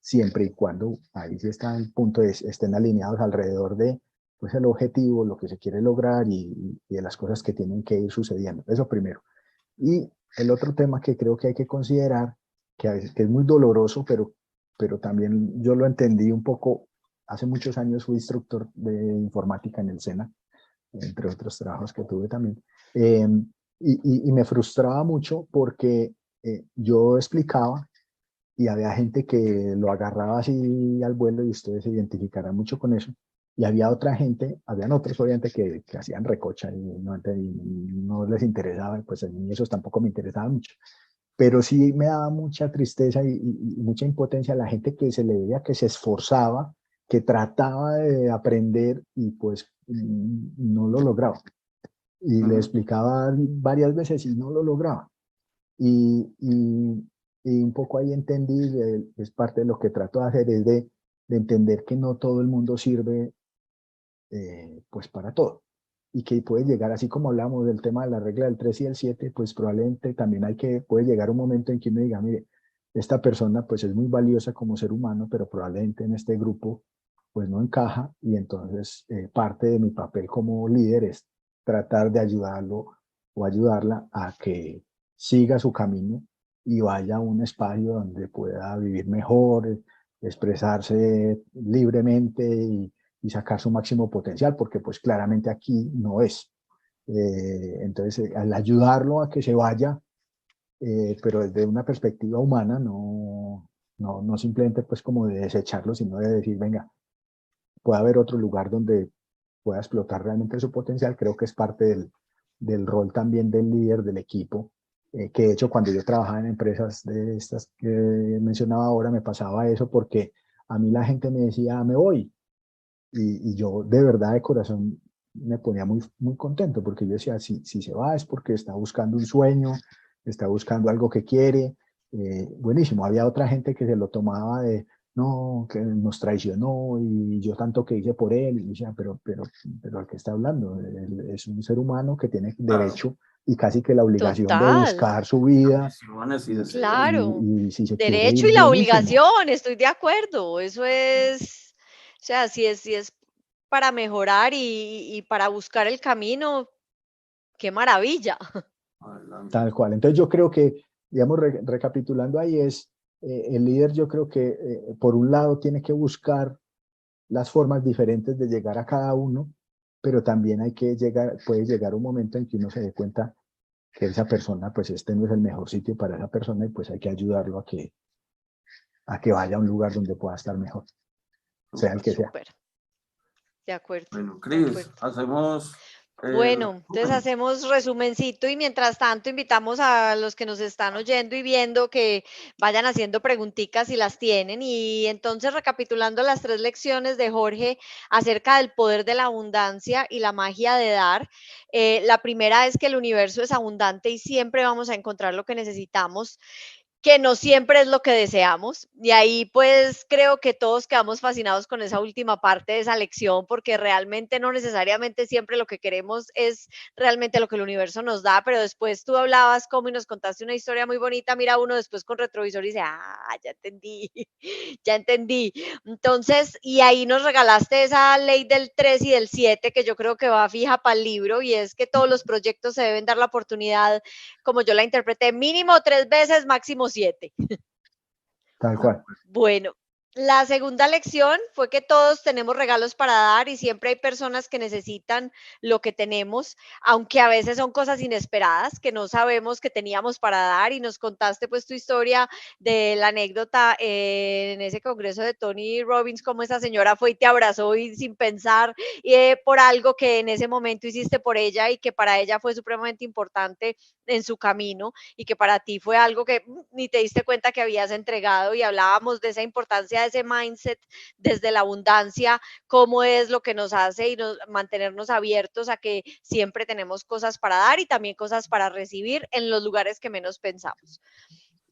siempre y cuando, ahí sí está el punto, estén alineados alrededor de, pues, el objetivo, lo que se quiere lograr y de las cosas que tienen que ir sucediendo. Eso primero. Y el otro tema que creo que hay que considerar, que a veces que es muy doloroso, pero también yo lo entendí un poco. Hace muchos años fui instructor de informática en el SENA, entre otros trabajos que tuve también. Eh, y me frustraba mucho porque yo explicaba y había gente que lo agarraba así al vuelo y ustedes se identificarán mucho con eso. Y había otra gente, habían otros obviamente que hacían recocha y no les interesaba, pues a mí eso tampoco me interesaba mucho. Pero sí me daba mucha tristeza y mucha impotencia a la gente que se le veía que se esforzaba, que trataba de aprender y pues no lo lograba. Y le explicaba varias veces y no lo lograba. Y un poco ahí entendí, es parte de lo que trato de hacer, es de entender que no todo el mundo sirve pues para todo. y que puede llegar, así como hablamos del tema de la regla del 3 y el 7, pues probablemente también puede llegar un momento en que uno diga, mire, esta persona pues es muy valiosa como ser humano, pero probablemente en este grupo pues no encaja, y entonces parte de mi papel como líder es tratar de ayudarlo o ayudarla a que siga su camino y vaya a un espacio donde pueda vivir mejor, expresarse libremente y sacar su máximo potencial, porque pues claramente aquí no es. Entonces, al ayudarlo a que se vaya, pero desde una perspectiva humana, no simplemente pues como de desecharlo, sino de decir, venga, puede haber otro lugar donde pueda explotar realmente su potencial. Creo que es parte del rol también del líder del equipo, que de hecho cuando yo trabajaba en empresas de estas que mencionaba ahora me pasaba eso, porque a mí la gente me decía, me voy, y yo de verdad de corazón me ponía muy contento, porque yo decía, si se va es porque está buscando un sueño, está buscando algo que quiere. Buenísimo. Había otra gente que se lo tomaba de, no, que nos traicionó y yo tanto que hice por él, y decía, pero ¿al que está hablando? Él es un ser humano que tiene Claro, derecho y casi que la obligación de Total, buscar su vida, ambiciones y y, deseos. claro. y si se quiere Derecho ir, y la buenísimo. obligación, estoy de acuerdo. Eso es, o sea, si es para mejorar y para buscar el camino, qué maravilla. Adelante. Tal cual. Entonces yo creo que, digamos, recapitulando ahí es, el líder yo creo que por un lado tiene que buscar las formas diferentes de llegar a cada uno, pero también puede llegar un momento en que uno se dé cuenta que esa persona, pues este no es el mejor sitio para esa persona, y pues hay que ayudarlo a que vaya a un lugar donde pueda estar mejor, sea el Súper. que sea. Súper, de acuerdo, Bueno, de Cris, acuerdo. hacemos el Bueno, entonces resumen. hacemos resumencito y mientras tanto invitamos a los que nos están oyendo y viendo que vayan haciendo preguntitas si las tienen. Y entonces recapitulando las tres lecciones de Jorge acerca del poder de la abundancia y la magia de dar. La primera es que el universo es abundante y siempre vamos a encontrar lo que necesitamos, que no siempre es lo que deseamos. Y ahí pues creo que todos quedamos fascinados con esa última parte de esa lección, porque realmente no necesariamente siempre lo que queremos es realmente lo que el universo nos da, pero después tú hablabas como y nos contaste una historia muy bonita, mira uno después con retrovisor y dice, ah, ya entendí, ya entendí. Entonces, y ahí nos regalaste esa ley del 3 y del 7 que yo creo que va fija para el libro, y es que todos los proyectos se deben dar la oportunidad, como yo la interpreté, mínimo 3 veces, máximo 7. Tal De cual. acuerdo. Bueno, la segunda lección fue que todos tenemos regalos para dar y siempre hay personas que necesitan lo que tenemos, aunque a veces son cosas inesperadas que no sabemos que teníamos para dar, y nos contaste pues tu historia de la anécdota en ese congreso de Tony Robbins, como esa señora fue y te abrazó y sin pensar, por algo que en ese momento hiciste por ella y que para ella fue supremamente importante en su camino, y que para ti fue algo que ni te diste cuenta que habías entregado. Y hablábamos de esa importancia de ese mindset desde la abundancia, cómo es lo que nos hace y mantenernos abiertos a que siempre tenemos cosas para dar y también cosas para recibir en los lugares que menos pensamos.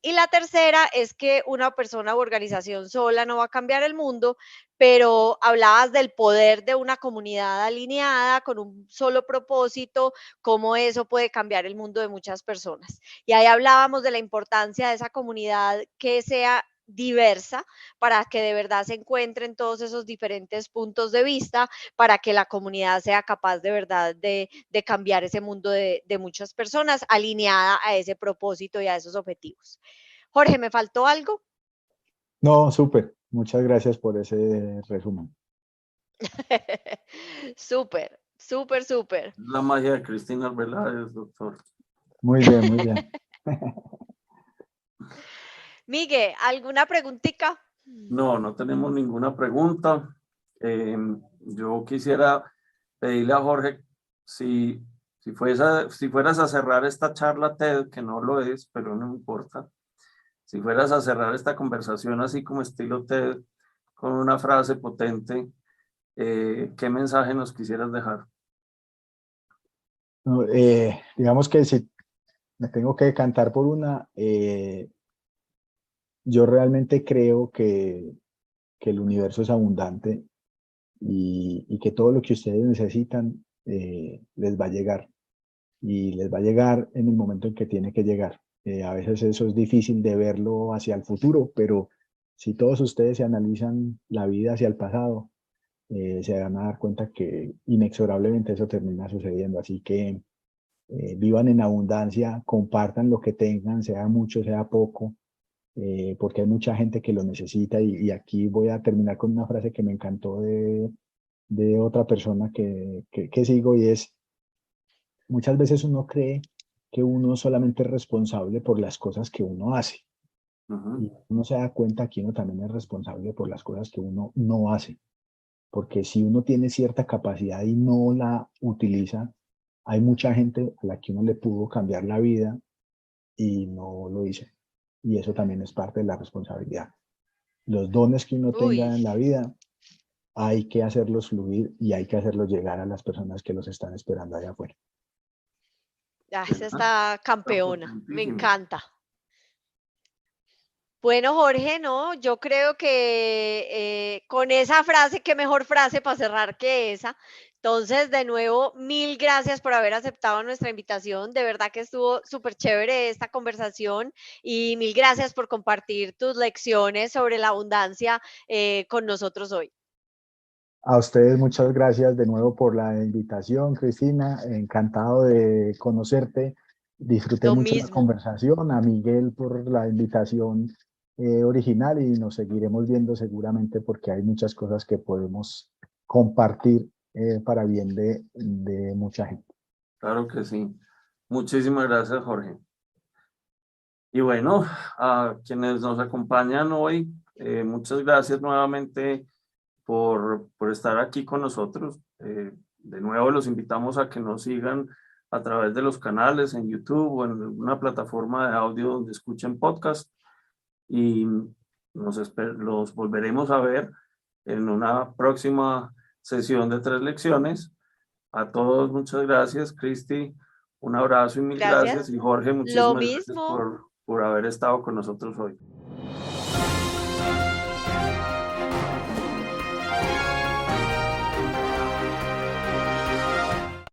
Y la tercera es que una persona u organización sola no va a cambiar el mundo, pero hablabas del poder de una comunidad alineada con un solo propósito, cómo eso puede cambiar el mundo de muchas personas. Y ahí hablábamos de la importancia de esa comunidad que sea diversa, para que de verdad se encuentren todos esos diferentes puntos de vista, para que la comunidad sea capaz de verdad de cambiar ese mundo de muchas personas alineada a ese propósito y a esos objetivos. Jorge, ¿me faltó algo? No, súper. Muchas gracias por ese resumen. Súper, súper, súper. La magia de Cristina Arbeláez, doctor. Muy bien, muy bien. Miguel, ¿alguna preguntita? No, no tenemos ninguna pregunta. Yo quisiera pedirle a Jorge si fueras a cerrar esta charla TED, que no lo es, pero no importa. Si fueras a cerrar esta conversación así como estilo TED, con una frase potente, ¿qué mensaje nos quisieras dejar? No, digamos que si me tengo que decantar por una, yo realmente creo que el universo es abundante, y que todo lo que ustedes necesitan les va a llegar. Y les va a llegar en el momento en que tiene que llegar. A veces eso es difícil de verlo hacia el futuro, pero si todos ustedes se analizan la vida hacia el pasado, se van a dar cuenta que inexorablemente eso termina sucediendo. Así que vivan en abundancia, compartan lo que tengan, sea mucho, sea poco, porque hay mucha gente que lo necesita. Y aquí voy a terminar con una frase que me encantó de otra persona que sigo, y es: muchas veces uno cree que uno solamente es responsable por las cosas que uno hace. Ujú. Y uno se da cuenta que uno también es responsable por las cosas que uno no hace. Porque si uno tiene cierta capacidad y no la utiliza, hay mucha gente a la que uno le pudo cambiar la vida y no lo hizo. Y eso también es parte de la responsabilidad. Los dones que uno tenga Uy, en la vida, hay que hacerlos fluir y hay que hacerlos llegar a las personas que los están esperando allá afuera. esa Ajá, está está campeona, me potentísimo. encanta. Bueno, Jorge, no, yo creo que con esa frase, qué mejor frase para cerrar que esa. Entonces, de nuevo, mil gracias por haber aceptado nuestra invitación. De verdad que estuvo súper chévere esta conversación y mil gracias por compartir tus lecciones sobre la abundancia con nosotros hoy. A ustedes muchas gracias de nuevo por la invitación, Cristina. Encantado de conocerte. Disfruté Lo mucho la mismo. conversación. A Miguel por la invitación original, y nos seguiremos viendo seguramente porque hay muchas cosas que podemos compartir para bien de mucha gente. Claro que sí. Muchísimas gracias, Jorge. Y bueno, a quienes nos acompañan hoy, muchas gracias nuevamente por estar aquí con nosotros. De nuevo los invitamos a que nos sigan a través de los canales en YouTube o en una plataforma de audio donde escuchen podcast, y los volveremos a ver en una próxima sesión de 3 lecciones. A todos muchas gracias, Cristi, un abrazo y mil gracias, Gracias. y Jorge, Lo muchísimas gracias mismo. por haber estado con nosotros hoy.